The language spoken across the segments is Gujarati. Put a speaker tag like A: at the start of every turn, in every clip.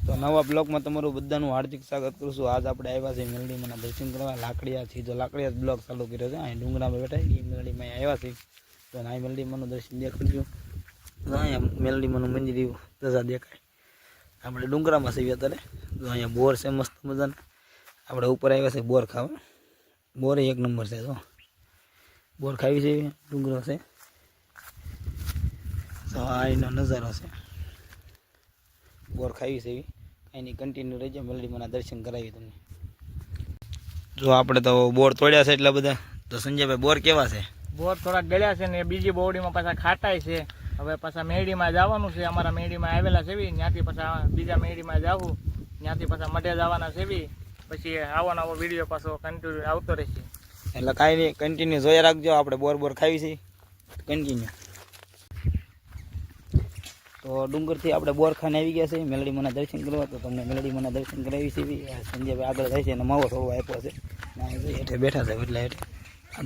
A: તો નવા બ્લોગમાં તમારું બધાનું હાર્દિક સ્વાગત કરું છું। આજ આપણે આવ્યા છે મેલડીમાંના દર્શન કરવા। લાકડીયા સીધો લાકડીયા બ્લોગ ચાલુ કર્યો છે। અહીં ડુંગરામાં બેઠા એ મેલડીમાં આવ્યા છે તો અહીં મેલડીમાંનું દર્શન દેખાડજો। અહીંયા મેલડીમાંનું મંદિર ધજા દેખાય। આપણે ડુંગરામાં છીએ અત્યારે। તો અહીંયા બોર છે મસ્ત મજાના। આપણે ઉપર આવ્યા છે બોર ખાવા। બોર એક નંબર છે। તો બોર ખાવી છે, ડુંગરો છે તો આ એનો નજારો છે। બોર ખાવી છે એની કન્ટિન્યુ રહેજો, મેલડીમાંના દર્શન કરાવી તમને। જો આપણે તો બોર તોડ્યા છે એટલા બધા। તો સંજયભાઈ બોર કેવા છે?
B: બોર થોડા ગળ્યા છે ને બીજી બોરડીમાં પાછા ખાટાય છે। હવે પાછા મેરડીમાં જવાનું છે। અમારા મેરડીમાં આવેલા છે, ત્યાંથી પાછા બીજા મેરડીમાં જવું, ત્યાંથી પાછા મઢે જવાના છે। પછી આવો વિડીયો પાછો કન્ટિન્યુ આવતો રહેશે।
A: એટલે કાંઈ નહીં, કન્ટિન્યુ જોયા રાખજો। આપણે બોર ખાવી છે કન્ટિન્યુ। તો ડુંગરથી આપણે બોર ખાને આવી ગયા છે મેલડીમાંના દર્શન કરવા। તો તમને મેલડીમાંના દર્શન કરાવી છે। સંજયભાઈ આગળ જાય છે અને માવો થોડો આપ્યો છે, હેઠે બેઠા છે એટલે હેઠે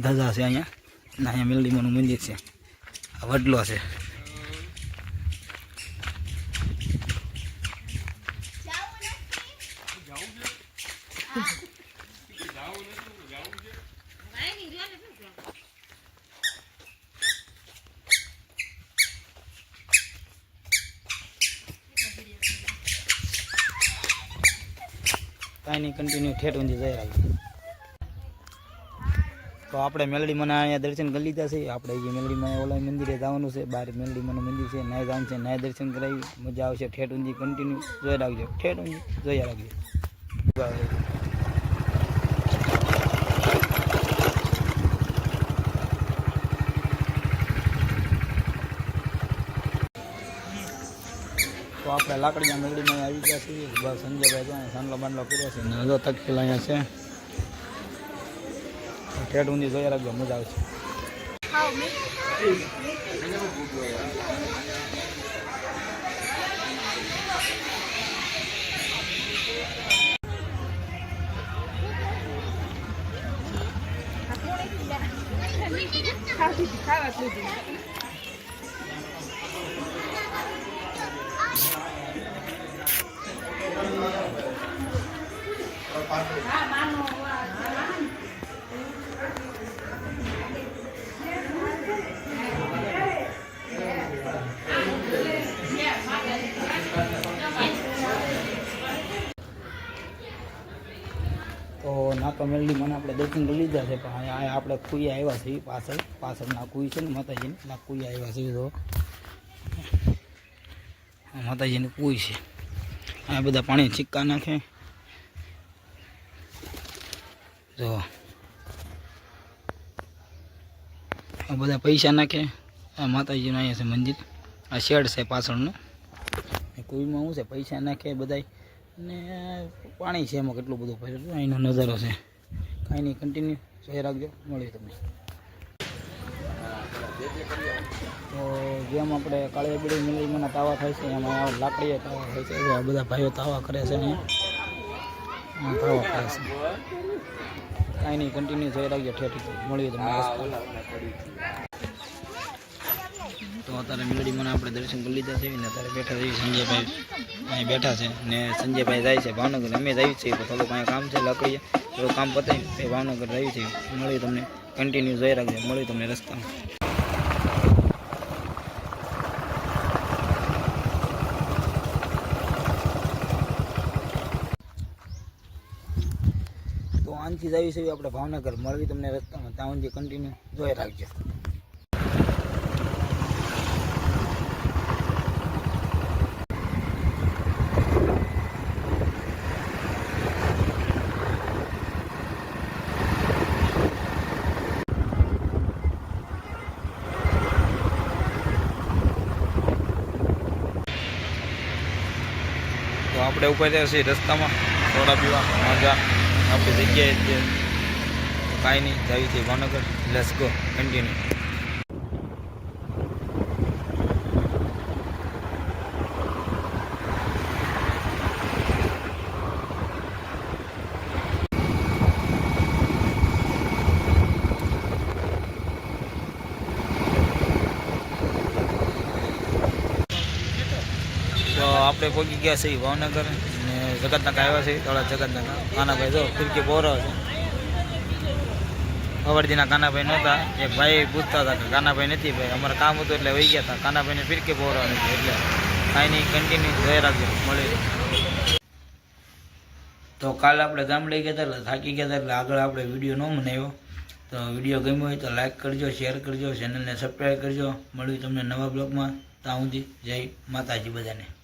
A: ધજા છે અહીંયા। અહીંયા મેલડીમાંનું મંદિર છે, આ વડલો છે। કાંઈ નહીં, કન્ટિન્યુ ઠેઠ ઊંધી જઈ રાખજો। તો આપણે મેલડીમાંના અહીંયા દર્શન કરી લીધા છે। આપણે જે મેલડીમાં ઓલા મંદિરે જવાનું છે, બહાર મેલડીમાંનું મંદિર છે, નાય જવાનું છે, નાય દર્શન કરાવી મજા આવશે। ઠેઠ ઊંધી કન્ટિન્યુ જોઈ રાખજો, ઠેઠ ઊંધી જોયા રાખજો। તો આપણે લાકડીના મેલડીમાં આવી ગયા છીએ। બસ સંજયભાઈ તો સાંડલો બાંડલો કર્યો છે ને હજો તકીલા અહીંયા છે। ઠેઠ ઊંધી જોયા રાખજો, મજા આવશે। તો નાકા મેલડીમાંના આપણે દર્શન કરી લીધા છે, પણ અહીંયા આપણે કુયા આવ્યા છીએ પાછળના કુઈ છે ને માતાજીને, ના કુયા આવ્યા છીએ। તો માતાજીની કુઈ છે, અહીંયા બધા પાણી છીક્કા નાખે। જો આ બધા પૈસા નાખે। આ માતાજીનું અહીંયા છે મંદિર, આ શેડ છે પાછળનું। કુઈમાં શું છે, પૈસા નાખે બધાય ને પાણી છે એમાં કેટલું બધું ભરેલું। અહીંનો નજારો છે, કાંઈ નહીં, કન્ટિન્યુ જોઈ રાખજો, મળીએ તમને। તો જેમ આપણે કાળિયાબીડી મેલડીમાંના તાવા થાય છે એમાં લાકડીયા તાવા થાય છે। આ બધા ભાઈઓ તાવા કરે છે, અહીંયા તાવા કરે છે। કાંઈ નહીં, કન્ટિન્યુ જોઈ રાખજો, ઠેઠ મળીએ તમને। તો અત્યારે મેલડીમાંના આપણે દર્શન કરી લીધા છે ને અત્યારે બેઠા છીએ। સંજયભાઈ અહીં બેઠા છે ને સંજયભાઈ જાય છે ભાવનગર, અમે જ આવી છીએ। તો થોડુંક અહીંયા કામ છે લાકડીએ, થોડું કામ પતાવી એ ભાવનગર આવી છે। મળી તમને, કન્ટિન્યુ જોઈ રાખજો, મળી તમને રસ્તામાં। તો આનથી જ આવી છે આપણે ભાવનગર, મળવી તમને રસ્તામાં, ત્યાં સુધી કન્ટિન્યુ જોઈ રાખજો। તો આપણે ઉપર જાય છીએ રસ્તામાં સોડા પીવા, મજા આપણી જગ્યાએ જ છે। કાંઈ નહીં, જાય છે ભાવનગર, લેટ્સ ગો, કન્ટિન્યુ। તો આપણે પહોંચી ગયા છીએ ભાવનગર ને જગતનાકા આવ્યા છે થોડા જગતનાકા. કાનાભાઈ જો ફિરકી પોરો છે. અવરજીના કાનાભાઈ નહોતા. એક ભાઈ પૂછતા હતા કે કાનાભાઈ નથી ભાઈ, અમારે કામ હતું એટલે વહી ગયા હતા. કાનાભાઈને ફિરકી પોરો નથી એટલે કાંઈ નહીં, કન્ટિન્યુ જોઈ રાખજો, મળી. તો કાલે આપણે ગામડે ગયા હતા એટલે થાકી ગયા હતા એટલે આગળ આપણે વિડીયો ન બનાવ્યો. તો વિડીયો ગમ્યો હોય તો લાઈક કરજો, શેર કરજો, ચેનલને સબસ્ક્રાઈબ કરજો. મળ્યું તમને નવા બ્લોગમાં. ત્યાં સુધી જય માતાજી બધાને.